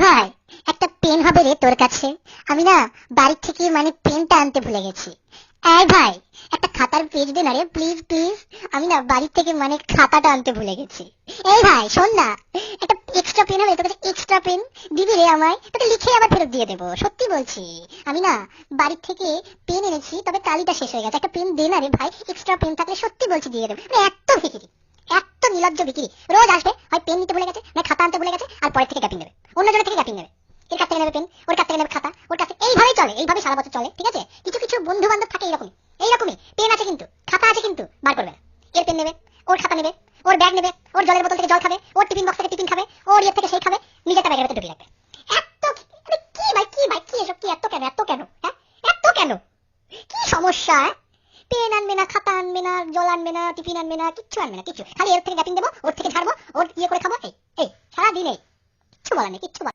ভাই, একটা পেন হবে রে তোর কাছে। আমি না বাড়ি থেকে পেনটা আনতে ভুলে গেছি। এই ভাই, একটা খাতার পেজ দে না রে, প্লিজ প্লিজ। আমি না বাড়ি থেকে খাতাটা আনতে ভুলে গেছি। এই ভাই শোন না, একটা এক্সট্রা পেন হবে তোর কাছে? এক্সট্রা পেন দিবি রে আমায়? তোকে লিখে আবার ফেরত দিয়ে দেবো, সত্যি বলছি। আমি না বাড়ি থেকে পেন এনেছি, তবে কালিটা শেষ হয়ে গেছে। একটা পেন দে না রে ভাই, এক্সট্রা পেন থাকলে সত্যি বলছি দিয়ে দেবো। এত ভিখিরি, এত নির্লজ্জ ভিখিরি। রোজ আসবে, হয় পেন নিতে ভুলে গেছে, না খাতা আনতে ভুলে গেছে, আর পরের থেকে ক্যাপিং নেবে, অন্য জনের থেকে ক্যাপিং নেবে। এর কাছ থেকে নেবে পেন, ওর কাছ থেকে নেবে খাতা, ওর কাছে এইভাবেই চলে, এইভাবে সারা বছর চলে। ঠিক আছে, কিছু কিছু বন্ধু বান্ধব থাকে এইরকমই, এইরকমই। পেন আছে কিন্তু, খাতা আছে কিন্তু, বার করবে না। এর পেন নেবে, ওর খাতা নেবে, ওর ব্যাগ নেবে, ওর জলের বোতল থেকে জল খাবে, ওর টিফিন বক্স থেকে টিফিন খাবে, ওর ইয়ে থেকে সেই খাবে, নিজেরটা ব্যাগের ভেতরে ঢুকিয়ে রাখবে। এত আরে কি ভাই, কি ভাই, কি এসব? কি এত কেন, এত কেন, হ্যাঁ? এত কেন? কি সমস্যা? পেন আনবে না, খাতা আনবে না, জল আনবে না, টিফিন আনবে না, কিচ্ছু আনবে না, কিচ্ছু। খালি এর থেকে গ্যাপিং দেবো, ওর থেকে ঝাড়বো, ওর ইয়ে করে খাবো। এই এই সারাদিন এই, কিচ্ছু বলার নেই, কিচ্ছু বলার নেই।